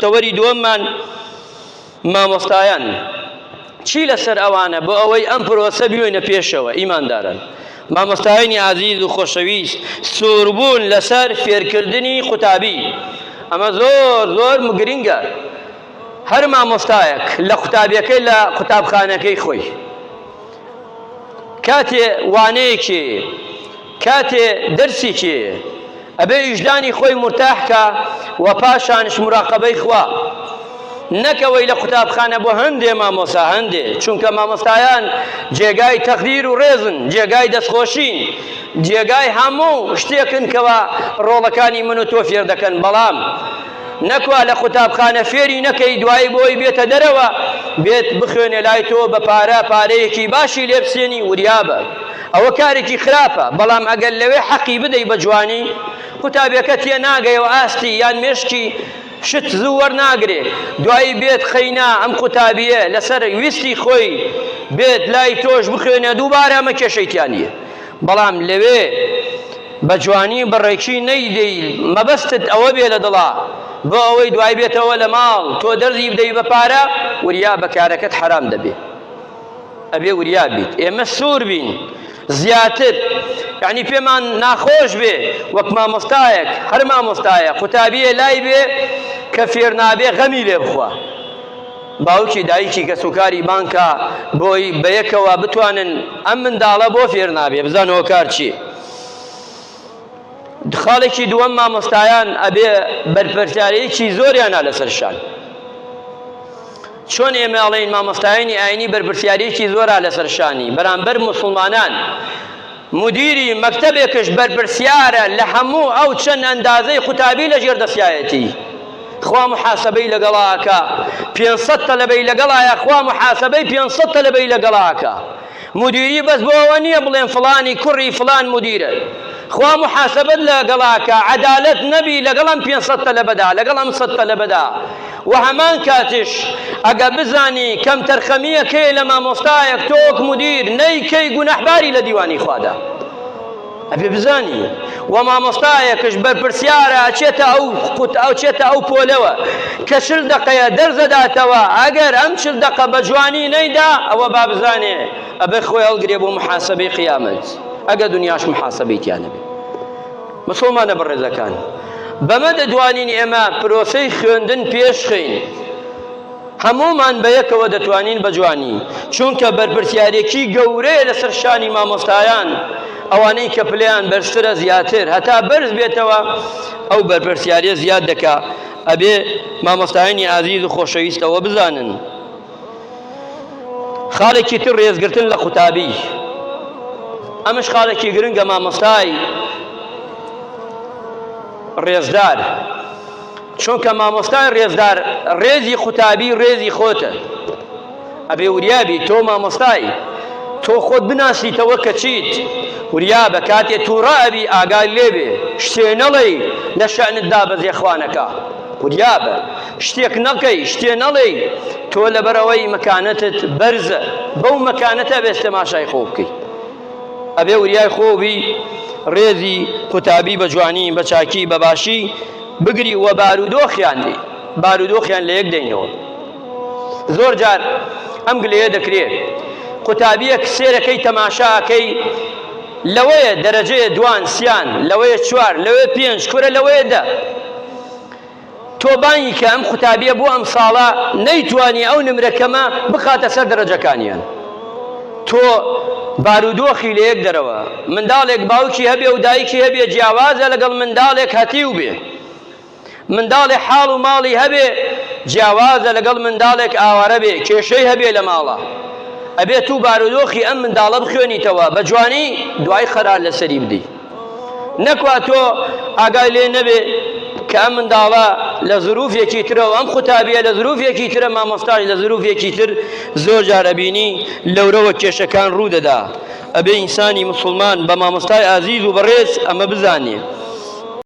متەوەری دووەممان مامۆستایان چی لەسەر ئەوانە بۆ ئەوەی ئەم پرۆسە بوێنە پێشەوە ئیماندارن مامۆستایانی عەزیز و خۆشەویست سووربوون لەسەر فێرکردنی قوتابی ئەمە زۆر گرنگە هەر مامۆستایەک لە قوتابیەکەی لە قوتابخانەکەی خۆی کاتێ وانەیەکێ کاتێ دەرسێکێ ئەبێ ویژدانی خۆی مرتاحکە و پاشانش مراقەبەی خوا نەکەوەی لە قوتابخانە بۆ هەندێ مامۆستا هەندێ چونکە مامۆستایان جێگای تەقدیر و ڕێزن جێگای دەستخۆشین جێگای هەموو شتێکن کەوە ڕۆڵەکانی من و تۆ فێر دەکەن بەڵام نەکوا لە قوتابخانە فێری نەکەی دوایی بۆی بێتە دەرەوە بێت بخوێنێ لای تۆ بە پارەیەکی باشی لێ بسێنی وریابە ئەوە کارێکی خراپە بەڵام ئەگەر لەوێ حەقی بدەی بە جوانی قوتابیەکە تێ ناگەیەوە ئاستی یان مێشکی شت زوو وەرناگرێ دوایی بێت خەینا ئەم قوتابیە لەسەر ویستی خۆی بێت لای تۆش بخوێنێ دووبارە ئەمە کێشەیتیان نییە بەڵام لەوێ بە جوانی بەڕێکی نەیدەی مەبەستت ئەوە بێ لە دڵا بۆ ئەوەی دوای بێتەوە لە ماڵ تۆ دەرزی بدەی بە پارە وریا بە کارەکەت حرام دەبێ ئەبێ وریا بیت ئێمە سوور بین زیاتر یعنی پێمان ناخۆش بێ وەک مامۆستایەک هەر مامۆستایە قوتابیە لای بێ کە فێر نابێ غەمی لێ بخوا باوکی دایکی کە سوکاری بانکە بۆی بەیەکەوە بتوانن ئەم منداڵە بۆ فێر نابێ بزانەوە کار چیە خاڵێکی دووەم مامۆستایان ئەبێ بەرپرسیارەیەکی زۆریانە لەسەرشان چۆن ئێمە ئەڵێین مامۆستایانی ئاینی بەرپرسیارەیەکی زۆرە لەسەرشانی بەرامبەر موسڵمانان مدیری مەکتەبێکش بەرپرسیارە لە هەموو ئەو چەند ئەندازەی قوتابی لە ژێر دەستایەتی خوا محاسبەی لەگەڵاکە 500 تەلەبەی لەگەڵایە خوا محاسبەی 500 تەلەبەی لەگەڵاکە مدیری بەس بۆ ئەوە نییە بڵێن فڵانی کوڕی فڵان مدیرە خوا محاسبەت لەگەڵاکە عەدالەت نەبی لەگەڵم 500 تەلەبەدا لەگەڵم 100 تەلەبەدا و هەمان کاتش ئەگە بزانی کەم تەرخەمیەکەی لە مامۆستایەک تۆک مدیر نەیکەی گونەحباری لە دیوانی خوادا ئەبێ بزانی و مامۆستایەکش بەرپرسیارە ئەچێتە ئەو پۆلەوە کە 40 دقەیە دەرزەداتەوە ئەگەر ئەم 40 دقە بە جوانی نەیدا ئەوە با بزانێ ئەبێ خۆی هەڵگرێ بۆ محاسبەی قیامەت ئەگە دنیاش محاسبەیتیانە بێ مسڵمانە بەڕێزەکان بەمە دەتوانین ئێمە پرۆسەی خوێندن پێشخین هەمومان بەیەکەوە دەتوانین بە جوانی چونکە بەرپرسیارێکی گەورەیە لەسەر شانی مامۆستایان ئەوانەی کە پلەیان بەرزترە زیاتر هەتا بەرز بێتەوە ئەو بەرپرسیارە زیاد دەکا ئەبێ مامۆستایانی عەزیز و خۆشەویستەوە بزانن خاڵێکی تر ڕێزگرتن لە قوتابی ئەمەش خاڵێکی گرنگە مامۆستای ڕێزدار چونکە مامۆستای ڕێزدار ڕێزی قوتابی ڕێزی خۆتە ئەبێ وریابی تۆ مامۆستای تۆ خۆت بناسیتەوە کە چیت وریابە کاتێ تووڕائبی ئاگای لێبێ شتێ نەڵێی لە شەئنتدا بەزێخوانەکە وریابە شتێک نەکەی شتێ نەڵێی تۆ لەبەرەوەی مەکانەتت بەرزە بەو مەکانەتە بێت تەماشای خۆ بکەی ئەبێ وریای خۆبی ڕێزی قوتابی بە جوانی بە چاکی بە باشی بگری و بارودۆخیان لە یەک دەینەوە زۆر جار ئەم گلەیە دەکرێت قوتابیەک سێرەکەی تەماشاکەی لەوەیە دەرەجەیە دوان سیان لەوەیە 4 لەوەیە 5 کورە لەوەیە 10 تۆ بانگی کە ئەم قوتابیە بۆ ئەم ساڵە نەیتوانی ئەو نمرەکەمە بخاتە سەر دەرەجەکانیان تۆ بارودۆخی لە یەک دەرەوە منداڵێک باوکی هەبێ و دایکی هەبێ جیاوازە لەگەڵ منداڵێک هەتیو بێ منداڵێک حاڵ و ماڵی هەبێ جیاوازە لەگەڵ منداڵێک ئاوارە بێ کێشەی هەبێ لە ماڵە ئەبێت و بارودۆخی ئەم منداڵە بخوێنیتەوە بە جوانی دوای خەرار لەسەری بدەی نەکوا تۆ ئاگای لێ نەبێ کە ئەم منداڵە لە ظروفێکی ترەوە ئەم قوتابیە لە ظروفێکی ترە مامۆستای لە ظروفێکی تر زۆر جارە بینی لەورەوە کێشەکان ڕوودەدا ئەبێ ئینسانی موسڵمان بە مامۆستای ئازیز و بەڕێز ئەمە بزانێ